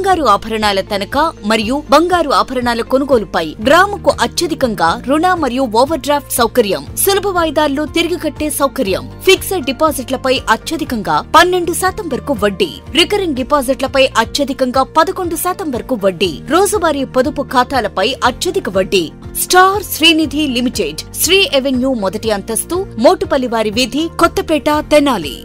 బంగారు ఆభరణాల తనఖా మరియు బంగారు ఆభరణాల కొనుగోలుపై గ్రాముకు అత్యధికంగా రుణ మరియు ఓవర్ డ్రాఫ్ట్ సౌకర్యం, సులభ వాయిదాల్లో తిరిగి కట్టే సౌకర్యం, ఫిక్స్డ్ డిపాజిట్లపై అత్యధికంగా 12% వరకు వడ్డీ, రికరింగ్ డిపాజిట్లపై అత్యధికంగా 11% వరకు వడ్డీ, రోజువారీ పొదుపు ఖాతాలపై అత్యధిక వడ్డీ. Star Srinidhi limited, Sri avenue మొదటి అంతస్తు, మోటుపల్లివారి వీధి, Kothapeta, Tenali.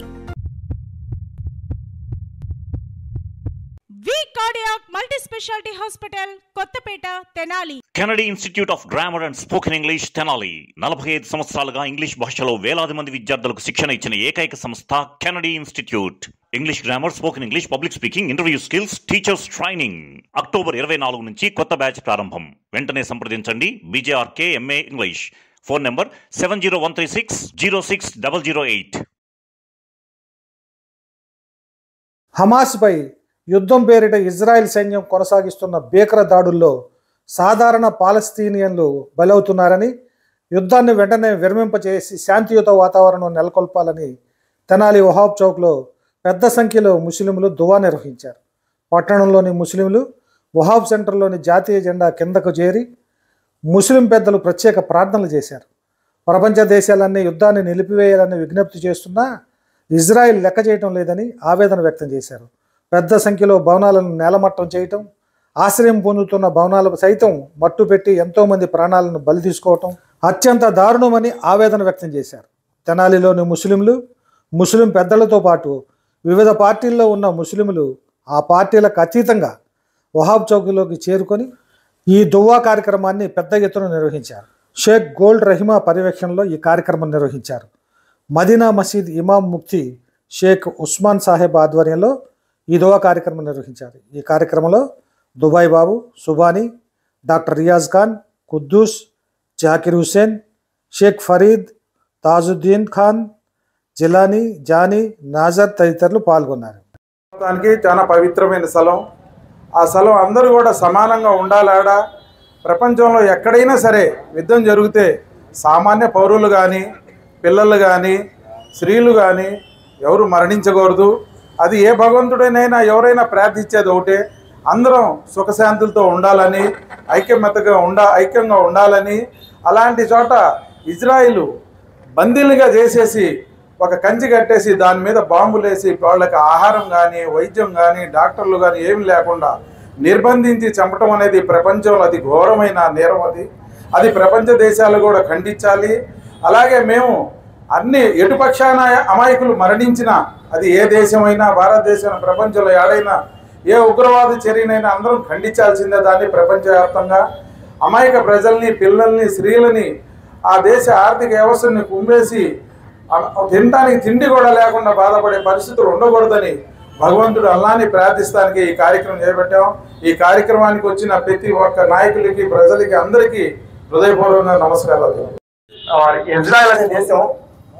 Cardiac multi speciality hospital, Kothapeta, Tenali. Kennedy institute of grammar and spoken English, Tenali. 45 సంవత్సరాలుగా ఇంగ్లీష్ భాషలో వేలాది మంది విద్యార్థులకు శిక్షణ ఇచ్చిన ఏకైక సంస్థ Kennedy institute. English grammar, spoken English, public speaking, interview skills, teachers training. October 24 నుంచి కొత్త బ్యాచ్ ప్రారంభం. వెంటనే సంప్రదించండి. BJRK MA English. Phone number 7013606008. హమాస్పై యుద్ధం పేరిట ఇజ్రాయెల్ సైన్యం కొనసాగిస్తున్న భీకర దాడుల్లో సాధారణ పాలస్తీనియన్లు బలవుతున్నారని, యుద్ధాన్ని వెంటనే విరమింపచేసి శాంతియుత వాతావరణం నెలకొల్పాలని తెనాలి వహాబ్ చౌక్లో పెద్ద సంఖ్యలో ముస్లింలు దువా నిర్వహించారు. పట్టణంలోని ముస్లింలు వహాబ్ సెంటర్లోని జాతీయ జెండా కిందకు చేరి ముస్లిం పెద్దలు ప్రత్యేక ప్రార్థనలు చేశారు. ప్రపంచ దేశాలన్నీ యుద్ధాన్ని నిలిపివేయాలని విజ్ఞప్తి చేస్తున్నా ఇజ్రాయెల్ లెక్క చేయటం లేదని ఆవేదన వ్యక్తం చేశారు. పెద్ద సంఖ్యలో భవనాలను నేలమట్టం చేయటం, ఆశ్రయం పొందుతున్న భవనాలకు సైతం మట్టు పెట్టి ఎంతోమంది ప్రాణాలను బలి తీసుకోవటం అత్యంత దారుణమని ఆవేదన వ్యక్తం చేశారు. తెనాలిలోని ముస్లిం పెద్దలతో పాటు వివిధ పార్టీల్లో ఉన్న ముస్లింలు ఆ పార్టీలకు అతీతంగా వహాబ్ చౌక్లోకి చేరుకొని ఈ దువా కార్యక్రమాన్ని పెద్ద ఎత్తున నిర్వహించారు. షేక్ గోల్డ్ రహిమా పర్యవేక్షణలో ఈ కార్యక్రమం నిర్వహించారు. మదీనా మసీద్ ఇమాం ముఫ్తీ షేక్ ఉస్మాన్ సాహెబ్ ఆధ్వర్యంలో ఈ దువా కార్యక్రమం నిర్వహించారు. ఈ కార్యక్రమంలో దుబాయ్ బాబు, సుబానీ, డాక్టర్ రియాజ్ ఖాన్, కుద్దూస్, జాకిర్ హుసేన్, షేక్ ఫరీద్, తాజుద్దీన్ ఖాన్, జిలానీ, జానీ, నాజర్ తదితరులు పాల్గొన్నారు. దానికి చాలా పవిత్రమైన స్థలం. ఆ స్థలం అందరూ కూడా సమానంగా ఉండాలాడ. ప్రపంచంలో ఎక్కడైనా సరే యుద్ధం జరిగితే సామాన్య పౌరులు కానీ, పిల్లలు కానీ, స్త్రీలు కానీ ఎవరు మరణించకూడదు. అది ఏ భగవంతుడైనా ఎవరైనా ప్రార్థించేది ఒకటే, అందరం సుఖశాంతులతో ఉండాలని, ఐక్యంగా ఉండాలని. అలాంటి చోట ఇజ్రాయిల్ బందీలుగా చేసేసి ఒక కంచి కట్టేసి దాని మీద బాంబులు వేసి వాళ్ళకి ఆహారం కానీ, వైద్యం కానీ, డాక్టర్లు కానీ ఏమి లేకుండా నిర్బంధించి చంపటం అనేది ప్రపంచంలో అది ఘోరమైన నేరం. అది ప్రపంచ దేశాలు కూడా ఖండించాలి. అలాగే మేము అన్ని ఎటుపక్షాన అమాయకులు మరణించినా, అది ఏ దేశమైనా, భారతదేశం, ప్రపంచంలో ఏడైనా ఏ ఉగ్రవాద చర్యనైనా అందరం ఖండించాల్సిందే. దాన్ని ప్రపంచవ్యాప్తంగా అమాయక ప్రజల్ని, పిల్లల్ని, స్త్రీలని, ఆ దేశ ఆర్థిక వ్యవస్థని కుంభేసి తినడానికి తిండి కూడా లేకుండా బాధపడే పరిస్థితులు ఉండకూడదని భగవంతుడు అల్లాని ప్రార్థిస్తానికి ఈ కార్యక్రమం చేపట్టాం. ఈ కార్యక్రమానికి వచ్చిన ప్రతి ఒక్క నాయకులకి, ప్రజలకి, అందరికీ హృదయపూర్వకంగా నమస్కారాలు. ఇజ్రాయెల్ అనే దేశం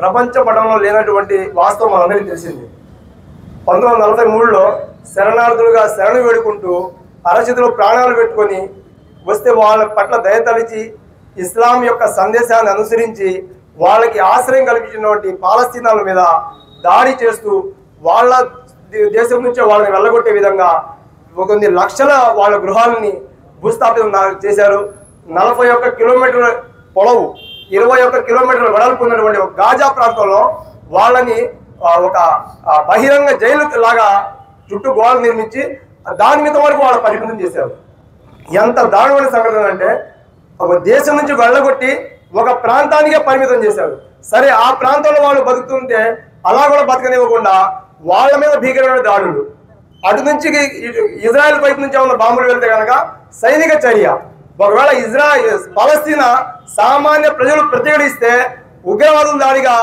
ప్రపంచ పటంలో లేనటువంటి వాస్తవం మనందరికీ తెలిసింది. 1943లో శరణార్థులుగా శరణు వేడుకుంటూ అరచేతిలో ప్రాణాలు పెట్టుకొని వస్తే వాళ్ళ పట్ల దయతలిచి ఇస్లాం యొక్క సందేశాన్ని అనుసరించి వాళ్ళకి ఆశ్రయం కల్పించినటువంటి పాలస్తీనాల మీద దాడి చేస్తూ వాళ్ళ దేశం నుంచే వాళ్ళని వెళ్ళగొట్టే విధంగా కొన్ని లక్షల వాళ్ళ గృహాలని భూస్థాపితం చేశారు. 41 కిలోమీటర్ల పొడవు, 21 కిలోమీటర్ల వెడల్పు ఉన్నటువంటి ఒక గాజా ప్రాంతంలో వాళ్ళని ఒక బహిరంగ జైలు లాగా చుట్టూ గోడలు నిర్మించి దాని మీద వరకు వాళ్ళు పరిమితం చేశారు. ఎంత దారుణమైన సంఘటన అంటే ఒక దేశం నుంచి వెళ్ళగొట్టి ఒక ప్రాంతానికే పరిమితం చేశారు. సరే, ఆ ప్రాంతంలో వాళ్ళు బతుకుతుంటే అలా కూడా బతకనివ్వకుండా వాళ్ళ మీద భీకరమైన దాడులు. అటు నుంచి ఇజ్రాయెల్ వైపు నుంచి ఏమన్నా బాంబులు వెళ్తే కనుక సైనిక చర్య. ఒకవేళ పాలస్తీనా సామాన్య ప్రజలు ప్రతిఘటిస్తే ఉగ్రవాదుల దాడిగా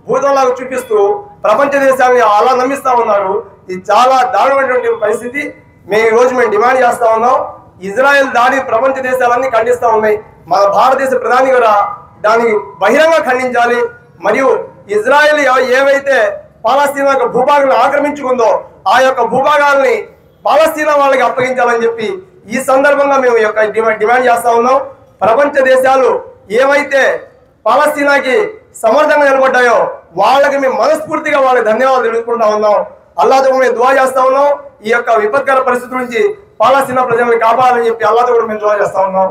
భూతంలాగా చూపిస్తూ ప్రపంచ దేశాన్ని అలా నమ్మిస్తా ఉన్నారు. ఇది చాలా దారుణమైనటువంటి పరిస్థితి. ఈ రోజు మేము డిమాండ్ చేస్తా ఉన్నాం. ఇజ్రాయెల్ దాడి ప్రపంచ దేశాలన్నీ ఖండిస్తూ ఉన్నాయి. మన భారతదేశ ప్రధాని కూడా దానికి బహిరంగ ఖండించాలి. మరియు ఇజ్రాయెల్ ఏవైతే పాలస్తీనా యొక్క భూభాగాలను ఆక్రమించుకుందో ఆ యొక్క భూభాగాల్ని పాలస్తీనా వాళ్ళకి అప్పగించాలని చెప్పి ఈ సందర్భంగా మేము డిమాండ్ చేస్తా ఉన్నాం. ప్రపంచ దేశాలు ఏవైతే పాలస్తీనాకి సమర్థంగా నిలబడ్డాయో వాళ్ళకి మేము మనస్ఫూర్తిగా వాళ్ళకి ధన్యవాదాలు తెలుపుకుంటా ఉన్నాం. అల్లాహతో కూడా మేము దువా చేస్తా ఉన్నాం. ఈ యొక్క విపత్కర పరిస్థితి నుంచి పాలస్తీనా ప్రజలను కాపాడాలని చెప్పి అల్లాహతో కూడా మేము దువా చేస్తా ఉన్నాం.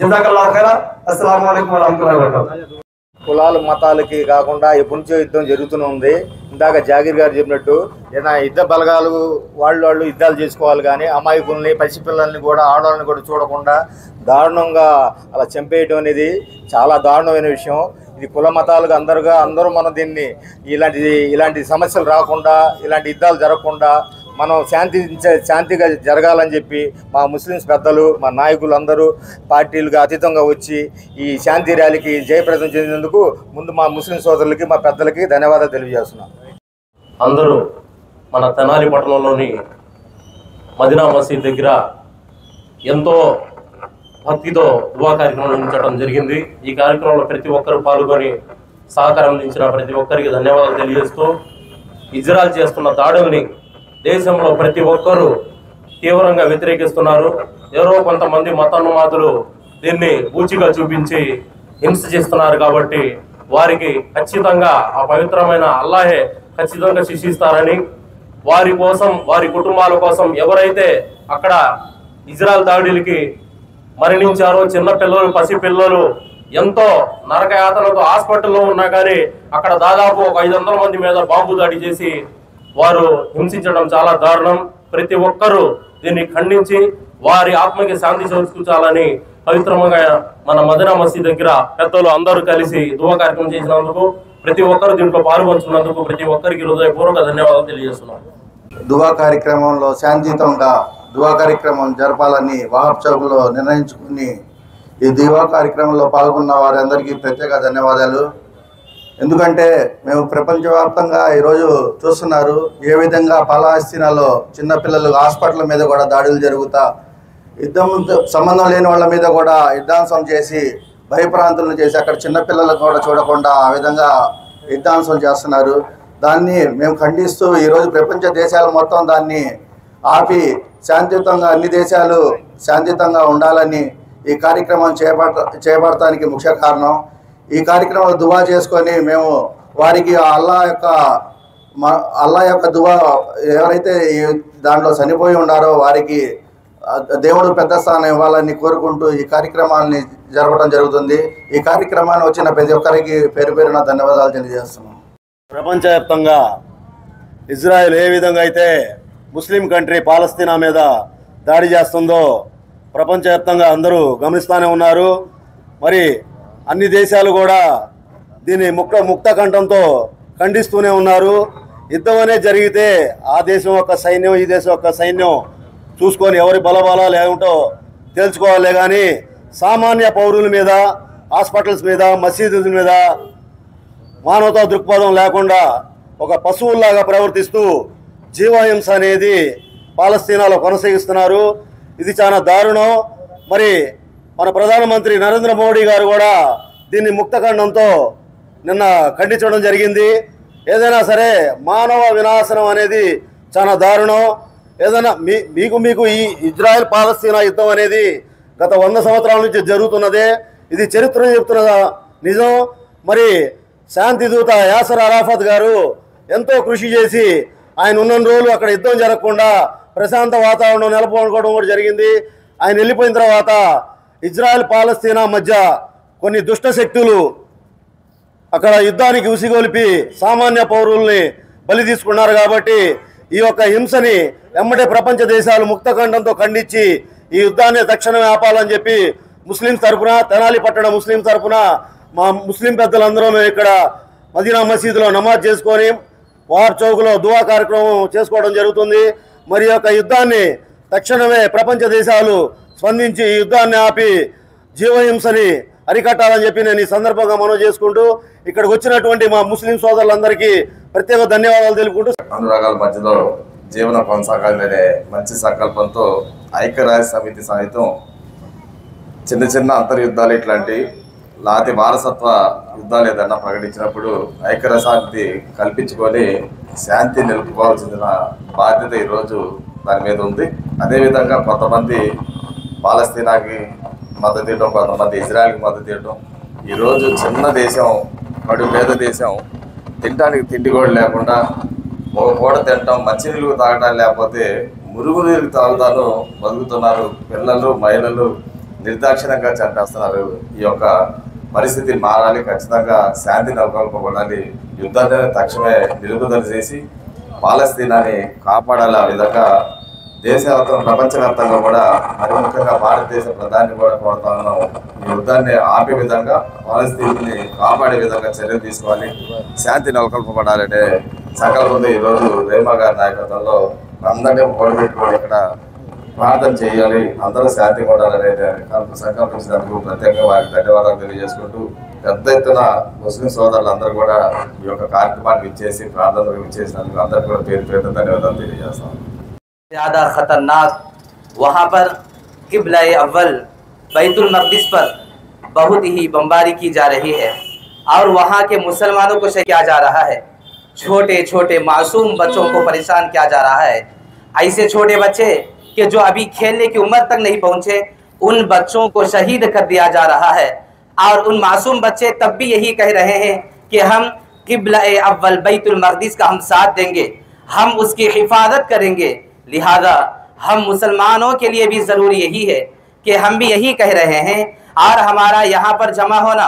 జజాకల్లాహు ఖైరా. అస్సలాము అలైకుం వరహ్మతుల్లాహి వబరకాతుహు. కులాలు మతాలకి కాకుండా ఎప్పటి నుంచో యుద్ధం జరుగుతూనే ఉంది. ఇందాక జాగీర్ గారు చెప్పినట్టు ఏదైనా యుద్ధ బలగాలు వాళ్ళు యుద్ధాలు చేసుకోవాలి, కానీ అమాయకుల్ని పసిపిల్లల్ని కూడా ఆడవాళ్ళని కూడా చూడకుండా దారుణంగా అలా చంపేయటం అనేది చాలా దారుణమైన విషయం. ఇది కుల మతాలుగా అందరూ మనం దీన్ని ఇలాంటి సమస్యలు రాకుండా, ఇలాంటి యుద్ధాలు జరగకుండా మనం శాంతిగా జరగాలని చెప్పి మా ముస్లిమ్స్ పెద్దలు, మా నాయకులు అందరూ పార్టీలుగా అతీతంగా వచ్చి ఈ శాంతి ర్యాలీకి జయప్రదం చెందినందుకు ముందు మా ముస్లిం సోదరులకి, మా పెద్దలకి ధన్యవాదాలు తెలియజేస్తున్నాం. అందరూ మన తెనాలి పట్టణంలోని మదీనా మసీద్ దగ్గర ఎంతో భక్తితో దువా కార్యక్రమం నిర్వహించడం జరిగింది. ఈ కార్యక్రమంలో ప్రతి ఒక్కరూ పాల్గొని సహకారం అందించిన ప్రతి ఒక్కరికి ధన్యవాదాలు తెలియజేస్తూ, ఇజ్రాయెల్ చేస్తున్న దాడుల్ని దేశంలో ప్రతి ఒక్కరూ తీవ్రంగా వ్యతిరేకిస్తున్నారు. ఎవరో కొంతమంది మతోన్మాదులు దీన్ని పూచిగా చూపించి హింస చేస్తున్నారు. కాబట్టి వారికి ఖచ్చితంగా ఆ పవిత్రమైన అల్లాహే ఖచ్చితంగా శిక్షిస్తారని, వారి కోసం, వారి కుటుంబాల కోసం ఎవరైతే అక్కడ ఇజ్రాయెల్ దాడులకి మరణించారో, చిన్నపిల్లలు, పసిపిల్లలు ఎంతో నరకయాతనతో హాస్పిటల్లో ఉన్నా కానీ అక్కడ దాదాపు ఒక 500 మంది మీద బాంబు దాడి చేసి వారు హింసించడం చాలా దారుణం. ప్రతి ఒక్కరూ దీన్ని ఖండించి వారి ఆత్మకి శాంతి చేకూర్చాలని పవిత్రంగా మన మదీనా మసీద్ దగ్గర పెద్దలు అందరూ కలిసి దువా కార్యక్రమం చేసినందుకు, ప్రతి ఒక్కరు దీంట్లో పాల్గొంటున్నందుకు ప్రతి ఒక్కరికి హృదయపూర్వక ధన్యవాదాలు తెలియజేస్తున్నాను. దువా కార్యక్రమంలో శాంతియుతంగా దువా కార్యక్రమం జరపాలని వహాబ్ చౌక్లో నిర్ణయించుకుని ఈ దువా కార్యక్రమంలో పాల్గొన్న వారందరికీ ప్రత్యేక ధన్యవాదాలు. ఎందుకంటే మేము ప్రపంచవ్యాప్తంగా ఈరోజు చూస్తున్నారు ఏ విధంగా పాలస్తీనాలో చిన్నపిల్లలు హాస్పిటల్ మీద కూడా దాడులు జరుగుతా, యుద్ధంతో సంబంధం లేని వాళ్ళ మీద కూడా యుద్ధాంశం చేసి భయప్రాంతులను చేసి అక్కడ చిన్నపిల్లలకు కూడా చూడకుండా ఆ విధంగా యుద్ధాంశం చేస్తున్నారు. దాన్ని మేము ఖండిస్తూ ఈరోజు ప్రపంచ దేశాలు మొత్తం దాన్ని ఆపి శాంతియుతంగా అన్ని దేశాలు శాంతియుతంగా ఉండాలని ఈ కార్యక్రమం చేపడటానికి ముఖ్య కారణం. ఈ కార్యక్రమాలు దువా చేసుకొని మేము వారికి అల్లా యొక్క దువా ఎవరైతే దాంట్లో చనిపోయి ఉన్నారో వారికి దేవుడు పెద్ద స్థానం ఇవ్వాలని కోరుకుంటూ ఈ కార్యక్రమాన్ని జరపడం జరుగుతుంది. ఈ కార్యక్రమాన్ని వచ్చిన ప్రతి ఒక్కరికి పేరు పేరున ధన్యవాదాలు తెలియజేస్తున్నాం. ప్రపంచవ్యాప్తంగా ఇజ్రాయెల్ ఏ విధంగా అయితే ముస్లిం కంట్రీ పాలస్తీనా మీద దాడి చేస్తుందో ప్రపంచవ్యాప్తంగా అందరూ గమనిస్తూనే ఉన్నారు. మరి అన్ని దేశాలు కూడా దీన్ని ముక్త కంఠంతో ఖండిస్తూనే ఉన్నారు. యుద్ధం అనేది జరిగితే ఆ దేశం యొక్క సైన్యం, ఈ దేశం యొక్క సైన్యం చూసుకొని ఎవరి బలబలాలు ఏమిటో తెలుసుకోవాలి. కానీ సామాన్య పౌరుల మీద, హాస్పిటల్స్ మీద, మసీదుల మీద మానవతా దృక్పథం లేకుండా ఒక పశువుల్లాగా ప్రవర్తిస్తూ జీవహింస అనేది పాలస్తీనాలో కొనసాగిస్తున్నారు. ఇది చాలా దారుణం. మరి మన ప్రధానమంత్రి నరేంద్ర మోడీ గారు కూడా దీన్ని ముక్తఖండంతో నిన్న ఖండించడం జరిగింది. ఏదైనా సరే మానవ వినాశనం అనేది చాలా దారుణం. ఏదైనా మీకు ఈ ఇజ్రాయెల్ పాలస్తీనా యుద్ధం అనేది గత 100 సంవత్సరాల నుంచి జరుగుతున్నదే. ఇది చరిత్ర చెప్తున్న నిజం. మరి శాంతి దూత యాసర్ అరాఫత్ గారు ఎంతో కృషి చేసి ఆయన ఉన్న రోజులు అక్కడ యుద్ధం జరగకుండా ప్రశాంత వాతావరణం నెలకొల్పడం కూడా జరిగింది. ఆయన వెళ్ళిపోయిన తర్వాత ఇజ్రాయెల్ పాలస్తీనా మధ్య కొన్ని దుష్ట శక్తులు అక్కడ యుద్ధానికి ఉసిగొలిపి సామాన్య పౌరుల్ని బలి తీసుకున్నారు. కాబట్టి ఈ యొక్క హింసని ఎమ్మటే ప్రపంచ దేశాలు ముక్తఖండంతో ఖండించి ఈ యుద్ధాన్ని తక్షణమే ఆపాలని చెప్పి ముస్లింస్ తరఫున, తెనాలి పట్టణ ముస్లిం తరఫున మా ముస్లిం పెద్దలందరూ మేము ఇక్కడ మదీనా మసీదులో నమాజ్ చేసుకొని వార్ చౌక్లో దువా కార్యక్రమం చేసుకోవడం జరుగుతుంది. మరి యొక్క యుద్ధాన్ని తక్షణమే ప్రపంచ దేశాలు స్పందించి ఈ యుద్ధాన్ని ఆపి జీవహింసని అరికట్టాలని చెప్పి నేను ఈ సందర్భంగా మనవి చేసుకుంటూ ఇక్కడికి వచ్చినటువంటి మా ముస్లిం సోదరులందరికీ ప్రత్యేక ధన్యవాదాలు తెలుపుకుంటూ, అనురాగాల మధ్యలో జీవనం కొనసాగాలనే మంచి సంకల్పంతో ఐక్యరాజ్య సమితి సైతం చిన్న చిన్న అంతర్యుద్ధాలు ఇట్లాంటి లాతి వారసత్వ యుద్ధాలు ఏదన్నా ప్రకటించినప్పుడు ఐక్యరాజ్య సమితి కల్పించుకొని శాంతి నిలుపుకోవాల్సిన బాధ్యత ఈరోజు దాని మీద ఉంది. అదేవిధంగా కొంతమంది పాలస్తీనాకి మద్దతు ఇవ్వడం, కొంతమంది ఇజ్రాయెల్కి మద్దతు ఇవ్వడం. ఈరోజు చిన్న దేశం, కడు పేద దేశం, తినడానికి తిండి కూడా లేకుండా ఒక పూట తినటం, మంచినీళ్ళు తాగటం, లేకపోతే మురుగునీరు తాగుతాను బతుకుతున్నారు. పిల్లలు, మహిళలు నిర్దాక్షిణ్యంగా చంపేస్తున్నారు. ఈ యొక్క పరిస్థితి మారాలి. ఖచ్చితంగా శాంతి నెలకొల్పబడాలి. యుద్ధాన్ని తక్షణమే నిలుపుదల చేసి పాలస్తీనాని కాపాడాలి. ఆ విధంగా దేశవ్యాప్తంగా, ప్రపంచవ్యాప్తంగా కూడా, మరి ముఖ్యంగా భారతదేశ ప్రధాని కూడా కోరుతా ఉన్నాం. ఈ యుద్ధాన్ని ఆపే విధంగా, పాలస్తీన్ని కాపాడే విధంగా చర్యలు తీసుకోవాలి. శాంతి నెలకొల్పబడాలంటే సంకల్పంతో ఈరోజు రేమా గారి నాయకత్వంలో అందరినీ కూడబెట్టుకొని ఇక్కడ ప్రార్థన చేయాలి. అందరూ శాంతిగా ఉండాలనే సంకల్పించినందుకు ప్రత్యేకంగా వారికి ధన్యవాదాలు తెలియజేసుకుంటూ, పెద్ద ఎత్తున ముస్లిం సోదరులు అందరూ కూడా ఈ యొక్క కార్యక్రమాన్ని విచ్చేసి ప్రార్థనలు విచ్చేసినందుకు అందరికీ కూడా పేరు పేరుతో ధన్యవాదాలు తెలియజేస్తాం. ज़्यादा ख़तरनाक वहाँ पर क़िबला अव्वल बैतुल मक़दिस पर बहुत ही बमबारी की जा रही है और वहाँ के मुसलमानों को शहीद किया जा रहा है। छोटे छोटे मासूम बच्चों को परेशान किया जा रहा है। ऐसे छोटे बच्चे कि जो अभी खेलने की उम्र तक नहीं पहुँचे, उन बच्चों को शहीद कर दिया जा रहा है। और उन मासूम बच्चे तब भी यही कह रहे हैं कि हम क़िबला अव्वल बैतुल मक़दिस का हम साथ देंगे, हम उसकी हिफाजत करेंगे। लिहाजा हम मुसलमानों के लिए भी ज़रूरी यही है कि हम भी यही कह रहे हैं और हमारा यहाँ पर जमा होना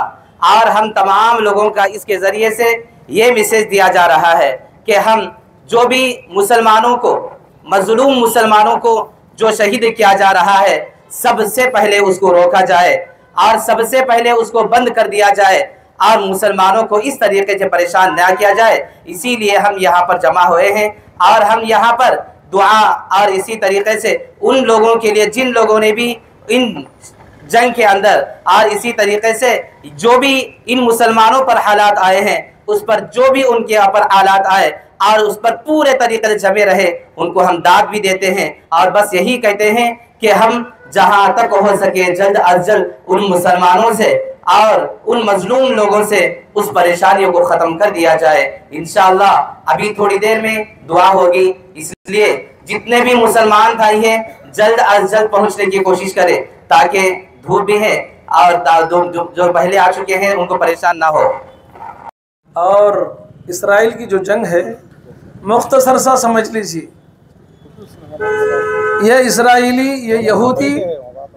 और हम तमाम लोगों का इसके ज़रिए से ये मैसेज दिया जा रहा है कि हम जो भी मुसलमानों को, मज़लूम मुसलमानों को जो शहीद किया जा रहा है, सबसे पहले उसको रोका जाए और सबसे पहले उसको बंद कर दिया जाए और मुसलमानों को इस तरीके से परेशान न किया जाए। इसीलिए हम यहाँ पर जमा हुए हैं और हम यहाँ पर दुआ और इसी तरीके से उन लोगों के लिए जिन लोगों ने भी इन जंग के अंदर और इसी तरीके से जो भी इन मुसलमानों पर हालात आए हैं, उस पर जो भी उनके यहाँ पर हालात आए और उस पर पूरे तरीके से जमे रहे, उनको हम दाद भी देते हैं और बस यही कहते हैं कि हम जहाँ तक हो सके जल्द अज जल्द उन मुसलमानों से और उन मजलूम लोगों से उस परेशानियों को ख़त्म कर दिया जाए। इंशाअल्लाह अभी थोड़ी देर में दुआ होगी, इसलिए जितने भी मुसलमान भाई हैं जल्द अज जल्द पहुंचने की कोशिश करें ताकि धूप भी है और जो पहले आ चुके हैं उनको परेशान ना हो। और इसराइल की जो जंग है, मुख्तसर सा समझ लीजिए, ये इसराइली, ये यहूदी,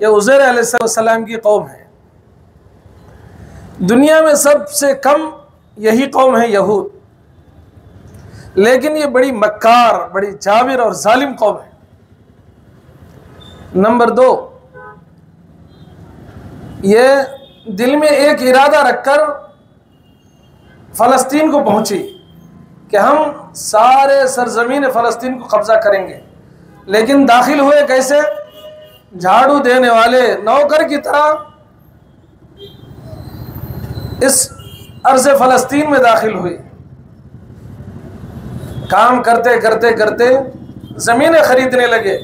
ये उज़ैर अलैहिस्सलाम की कौम है। दुनिया में सबसे कम यही कौम है यहूद, लेकिन ये बड़ी मक्कार, बड़ी जाबिर और जालिम कौम है। नंबर 2, ये दिल में एक इरादा रखकर फ़लस्तीन को पहुंची कि हम सारे सरजमीन फ़लस्तीन को कब्जा करेंगे, लेकिन दाखिल हुए कैसे? झाड़ू देने वाले नौकर की तरह इस अर्ज़ फ़लस्तीन में दाखिल हुई। काम करते करते करते ज़मीनें ख़रीदने लगे।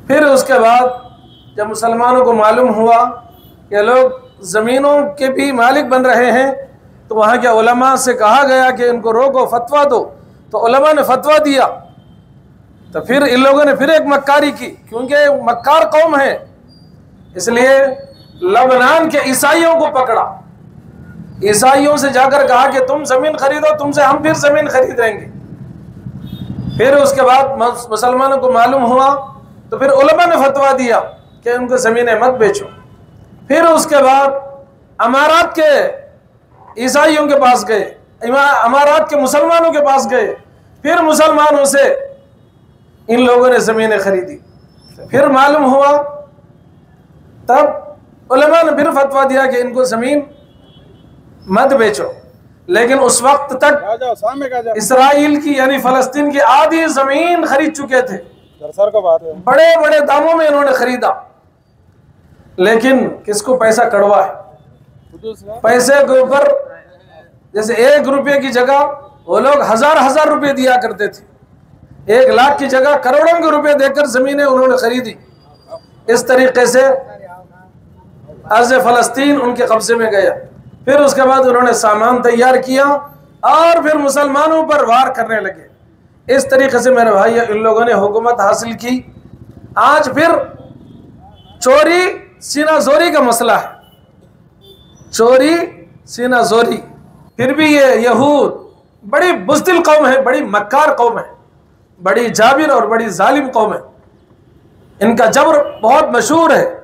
फिर उसके बाद जब मुसलमानों को मालूम हुआ कि लोग ज़मीनों के भी मालिक बन रहे हैं, तो वहाँ के उलमा से कहा गया कि इनको रोको, फतवा दो। तो उलमा ने फतवा दिया। तो फिर इन लोगों ने फिर एक मक्कारी की, क्योंकि मक्कार कौम है, इसलिए लबनान के ईसाइयों को पकड़ा। ईसाइयों से जाकर कहा कि तुम ज़मीन खरीदो, तुमसे हम फिर ज़मीन खरीदेंगे। फिर उसके बाद मुसलमानों को मालूम हुआ तो फिर उलमा ने फतवा दिया कि उनको ज़मीनें मत बेचो। फिर उसके बाद अमारात के ईसाइयों के पास गए, अमारात के मुसलमानों के पास गए, फिर मुसलमानों से इन लोगों ने ज़मीनें खरीदी। फिर मालूम हुआ, तब उलमा ने फिर फतवा दिया कि इनको ज़मीन मत बेचो। लेकिन उस वक्त तक इसराइल की यानी फ़लस्तीन की आधी ज़मीन खरीद चुके थे, बड़े बड़े दामों में इन्होंने खरीदा। लेकिन किसको पैसा कड़वा है? पैसे के ऊपर जैसे 1 रुपये की जगह वो लोग हजार रुपये दिया करते थे, 1 लाख की जगह करोड़ों के रुपए देकर ज़मीनें उन्होंने खरीदी। इस तरीके से अर्ज़ फ़लस्तीन उनके कब्जे में गया। फिर उसके बाद उन्होंने सामान तैयार किया और फिर मुसलमानों पर वार करने लगे। इस तरीके से मेरे भाई इन लोगों ने हुकूमत हासिल की। आज फिर चोरी सीना जोरी का मसला है, चोरी सीना जोरी। फिर भी ये यहूद बड़ी बुज़दिल कौम है, बड़ी मक्कार कौम है, बड़ी जाबिर और बड़ी जालिम कौम है। इनका जबर बहुत मशहूर है।